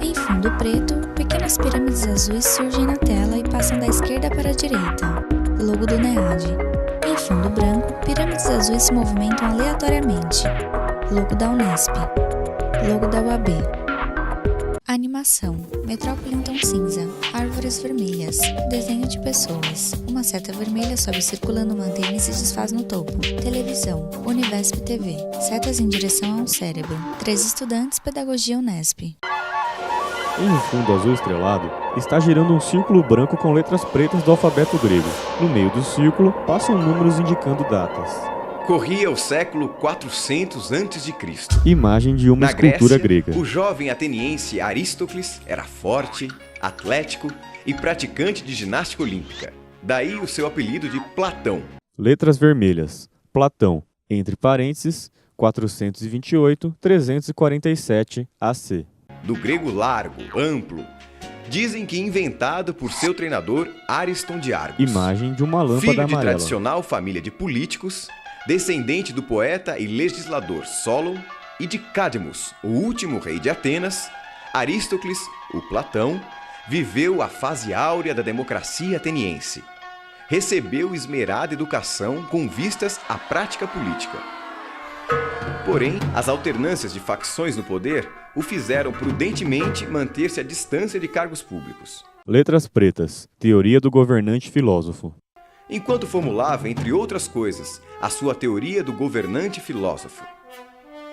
Em fundo preto, pequenas pirâmides azuis surgem na tela e passam da esquerda para a direita. Logo do NEAD. Em fundo branco, pirâmides azuis se movimentam aleatoriamente. Logo da Unesp. Logo da UAB. Animação. Metrópole em tom cinza. Árvores vermelhas. Desenho de pessoas. Uma seta vermelha sobe circulando uma antena e se desfaz no topo. Televisão. Univesp TV. Setas em direção a um cérebro. 3 estudantes, Pedagogia Unesp. Em um fundo azul estrelado, está girando um círculo branco com letras pretas do alfabeto grego. No meio do círculo, passam números indicando datas. Corria o século 400 a.C. Imagem de uma escultura grega. O jovem ateniense Aristócles era forte, atlético e praticante de ginástica olímpica. Daí o seu apelido de Platão. Letras vermelhas. Platão, entre parênteses, 428-347 AC. Do grego largo, amplo, dizem que inventado por seu treinador Ariston de Argos. Imagem de uma lâmpada filho amarela. De tradicional família de políticos, descendente do poeta e legislador Solon e de Cadmus, o último rei de Atenas, Aristócles, o Platão, viveu a fase áurea da democracia ateniense. Recebeu esmerada educação com vistas à prática política. Porém, as alternâncias de facções no poder o fizeram prudentemente manter-se à distância de cargos públicos. Letras pretas. Teoria do governante filósofo. Enquanto formulava, entre outras coisas, a sua teoria do governante filósofo.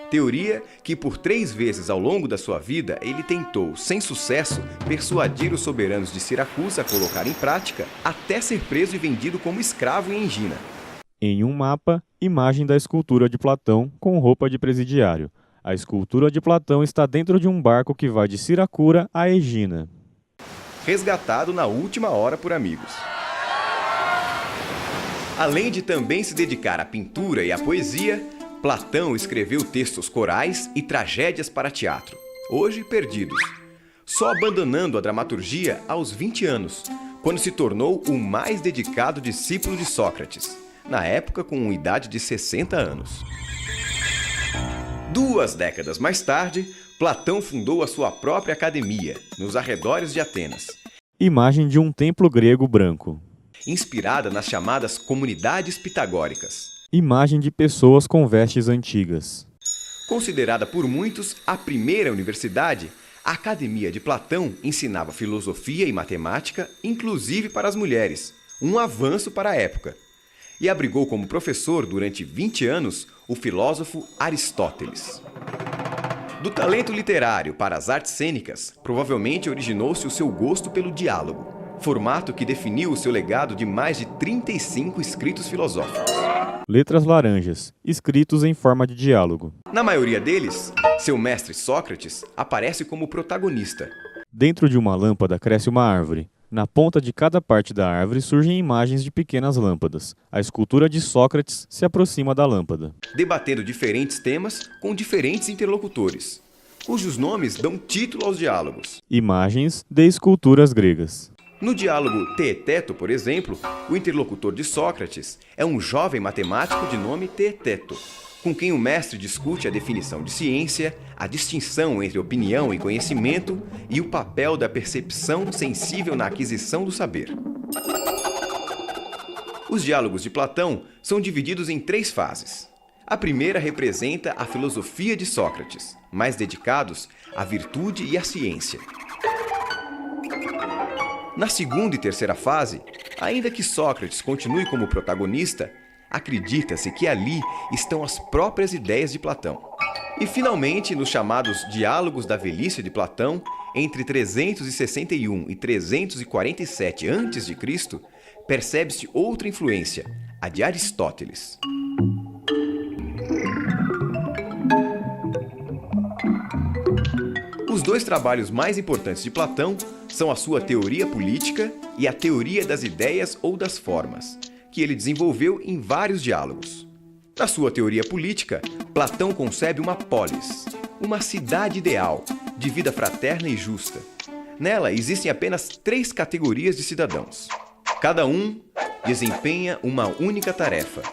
Teoria que por 3 vezes ao longo da sua vida ele tentou, sem sucesso, persuadir os soberanos de Siracusa a colocar em prática, até ser preso e vendido como escravo em Egina. Em um mapa, imagem da escultura de Platão com roupa de presidiário. A escultura de Platão está dentro de um barco que vai de Siracura a Egina. Resgatado na última hora por amigos. Além de também se dedicar à pintura e à poesia, Platão escreveu textos corais e tragédias para teatro, hoje perdidos, só abandonando a dramaturgia aos 20 anos, quando se tornou o mais dedicado discípulo de Sócrates, na época com idade de 60 anos. 2 décadas mais tarde, Platão fundou a sua própria academia, nos arredores de Atenas. Imagem de um templo grego branco. Inspirada nas chamadas comunidades pitagóricas. Imagem de pessoas com vestes antigas. Considerada por muitos a primeira universidade, a Academia de Platão ensinava filosofia e matemática, inclusive para as mulheres, um avanço para a época. E abrigou como professor durante 20 anos o filósofo Aristóteles. Do talento literário para as artes cênicas, provavelmente originou-se o seu gosto pelo diálogo, formato que definiu o seu legado de mais de 35 escritos filosóficos. Letras laranjas, escritos em forma de diálogo. Na maioria deles, seu mestre Sócrates aparece como protagonista. Dentro de uma lâmpada cresce uma árvore. Na ponta de cada parte da árvore surgem imagens de pequenas lâmpadas. A escultura de Sócrates se aproxima da lâmpada, debatendo diferentes temas com diferentes interlocutores, cujos nomes dão título aos diálogos. Imagens de esculturas gregas. No diálogo Teeteto, por exemplo, o interlocutor de Sócrates é um jovem matemático de nome Teeteto, com quem o mestre discute a definição de ciência, a distinção entre opinião e conhecimento e o papel da percepção sensível na aquisição do saber. Os diálogos de Platão são divididos em 3 fases. A primeira representa a filosofia de Sócrates, mais dedicados à virtude e à ciência. Na segunda e terceira fase, ainda que Sócrates continue como protagonista, acredita-se que ali estão as próprias ideias de Platão. E finalmente, nos chamados Diálogos da Velhice de Platão, entre 361 e 347 a.C., percebe-se outra influência, a de Aristóteles. Os 2 trabalhos mais importantes de Platão são a sua teoria política e a teoria das ideias ou das formas, que ele desenvolveu em vários diálogos. Na sua teoria política, Platão concebe uma polis, uma cidade ideal, de vida fraterna e justa. Nela existem apenas 3 categorias de cidadãos. Cada um desempenha uma única tarefa,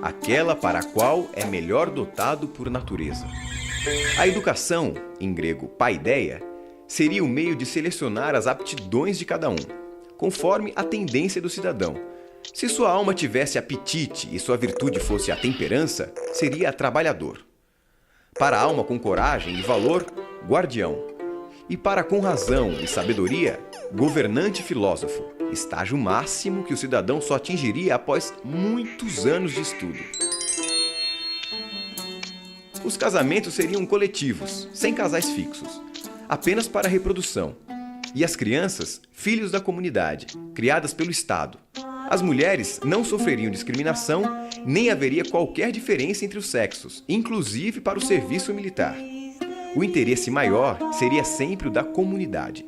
aquela para a qual é melhor dotado por natureza. A educação, em grego paideia, seria o meio de selecionar as aptidões de cada um, conforme a tendência do cidadão. Se sua alma tivesse apetite e sua virtude fosse a temperança, seria trabalhador. Para a alma com coragem e valor, guardião. E para com razão e sabedoria, governante filósofo, estágio máximo que o cidadão só atingiria após muitos anos de estudo. Os casamentos seriam coletivos, sem casais fixos, apenas para reprodução. E as crianças, filhos da comunidade, criadas pelo Estado. As mulheres não sofreriam discriminação, nem haveria qualquer diferença entre os sexos, inclusive para o serviço militar. O interesse maior seria sempre o da comunidade.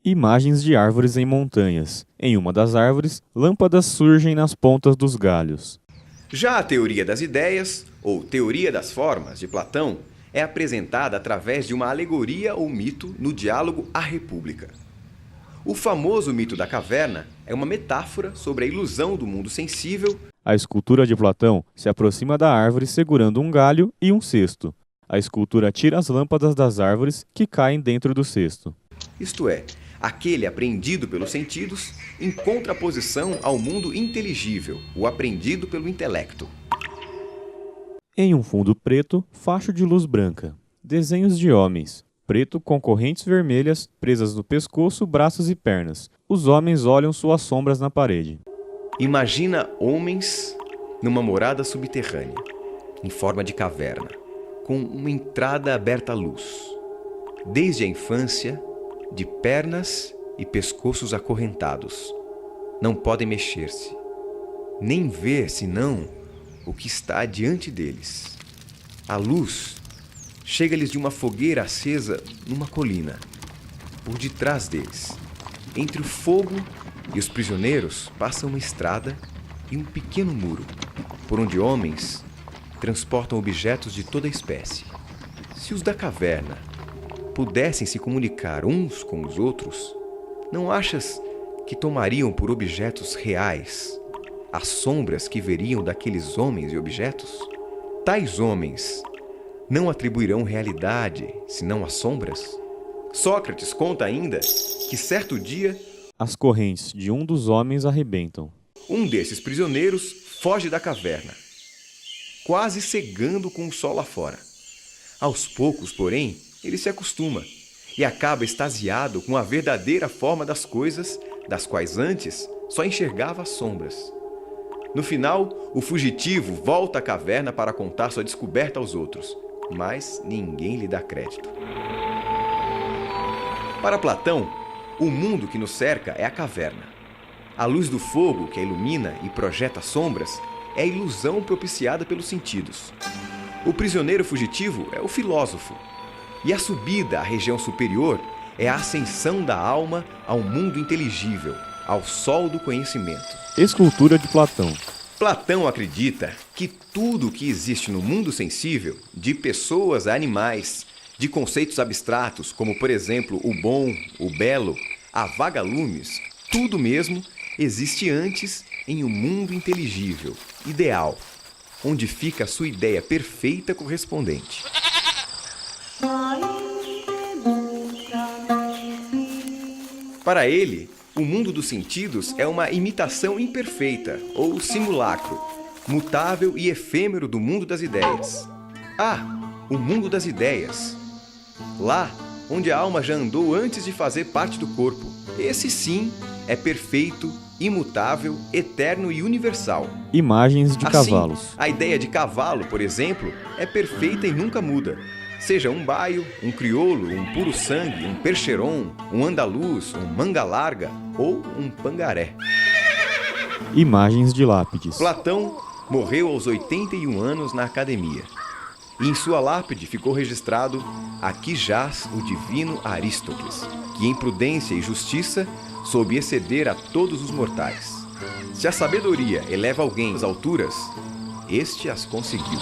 Imagens de árvores em montanhas. Em uma das árvores, lâmpadas surgem nas pontas dos galhos. Já a teoria das ideias, ou teoria das formas, de Platão, é apresentada através de uma alegoria ou mito no diálogo A República. O famoso mito da caverna é uma metáfora sobre a ilusão do mundo sensível. A escultura de Platão se aproxima da árvore segurando um galho e um cesto. A escultura tira as lâmpadas das árvores que caem dentro do cesto. Isto é, aquele apreendido pelos sentidos em contraposição ao mundo inteligível, o apreendido pelo intelecto. Em um fundo preto, facho de luz branca. Desenhos de homens. Preto com correntes vermelhas presas no pescoço, braços e pernas. Os homens olham suas sombras na parede. Imagina homens numa morada subterrânea, em forma de caverna, com uma entrada aberta à luz. Desde a infância, de pernas e pescoços acorrentados. Não podem mexer-se, nem ver senão o que está diante deles. A luz chega-lhes de uma fogueira acesa numa colina, por detrás deles. Entre o fogo e os prisioneiros passa uma estrada e um pequeno muro, por onde homens transportam objetos de toda espécie. Se os da caverna pudessem se comunicar uns com os outros, não achas que tomariam por objetos reais as sombras que veriam daqueles homens e objetos? Tais homens não atribuirão realidade senão as sombras? Sócrates conta ainda que certo dia as correntes de um dos homens arrebentam. Um desses prisioneiros foge da caverna, quase cegando com o sol lá fora. Aos poucos, porém, ele se acostuma e acaba extasiado com a verdadeira forma das coisas, das quais antes só enxergava as sombras. No final, o fugitivo volta à caverna para contar sua descoberta aos outros, mas ninguém lhe dá crédito. Para Platão, o mundo que nos cerca é a caverna. A luz do fogo que a ilumina e projeta sombras é a ilusão propiciada pelos sentidos. O prisioneiro fugitivo é o filósofo. E a subida à região superior é a ascensão da alma ao mundo inteligível, ao sol do conhecimento. Escultura de Platão. Platão acredita que tudo o que existe no mundo sensível, de pessoas a animais, de conceitos abstratos, como por exemplo o bom, o belo, a vagalumes, tudo mesmo existe antes em um mundo inteligível, ideal, onde fica a sua ideia perfeita correspondente. Para ele, o mundo dos sentidos é uma imitação imperfeita, ou simulacro, mutável e efêmero do mundo das ideias. O mundo das ideias. Lá, onde a alma já andou antes de fazer parte do corpo. Esse sim é perfeito, imutável, eterno e universal. Imagens de assim, cavalos. A ideia de cavalo, por exemplo, é perfeita e nunca muda. Seja um baio, um crioulo, um puro sangue, um percheron, um andaluz, um manga larga ou um pangaré. Imagens de lápides. Platão morreu aos 81 anos na academia. E em sua lápide ficou registrado: aqui jaz o divino Aristóteles, que em prudência e justiça soube exceder a todos os mortais. Se a sabedoria eleva alguém às alturas, este as conseguiu.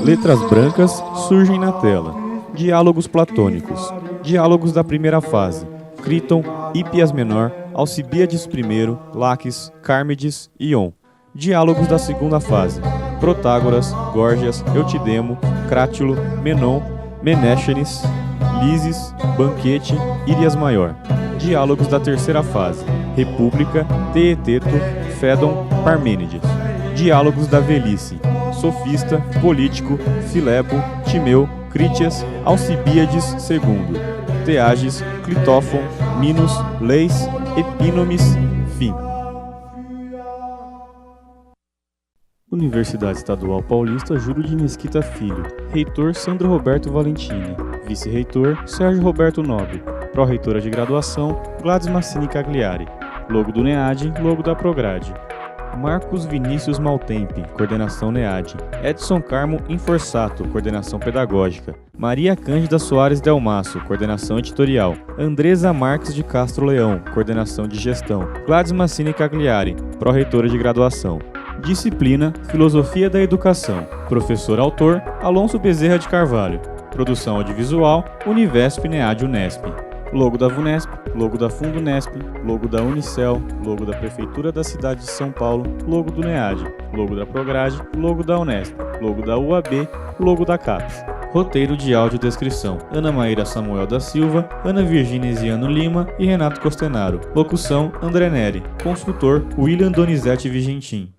Letras brancas surgem na tela. Diálogos platônicos. Diálogos da primeira fase. Criton, Hípias Menor, Alcibíades I, Laques, Cármides e On. Diálogos da segunda fase. Protágoras, Górgias, Eutidemo, Crátilo, Menon, Menéstenes, Lises, Banquete, Írias Maior. Diálogos da terceira fase: República, Teeteto, Fédon, Parmênides. Diálogos da velhice: Sofista, Político, Filebo, Timeu, Crítias, Alcibíades II, Teages, Clitófon, Minos, Leis, Epínomes, fim. Universidade Estadual Paulista Júlio de Mesquita Filho. Reitor Sandro Roberto Valentini. Vice-reitor Sérgio Roberto Nobre. Pró-reitora de graduação Gladys Massini Cagliari. Logo do NEAD, logo da Prograde. Marcos Vinícius Maltempe, coordenação NEAD. Edson Carmo Inforsato, coordenação pedagógica. Maria Cândida Soares Delmasso, coordenação editorial. Andresa Marques de Castro Leão, coordenação de gestão. Gladys Massini Cagliari, pró-reitora de graduação. Disciplina Filosofia da Educação. Professor autor Alonso Bezerra de Carvalho. Produção audiovisual Univesp NEAD Unesp. Logo da VUNESP, logo da Fundunesp, logo da Unicel, logo da Prefeitura da Cidade de São Paulo, logo do NEAD, logo da Prograde, logo da Unesp, logo da UAB, logo da CAPES. Roteiro de audiodescrição: Ana Maíra Samuel da Silva, Ana Virgínia Ziano Lima e Renato Costenaro. Locução: André Neri. Consultor: William Donizete Vigentim.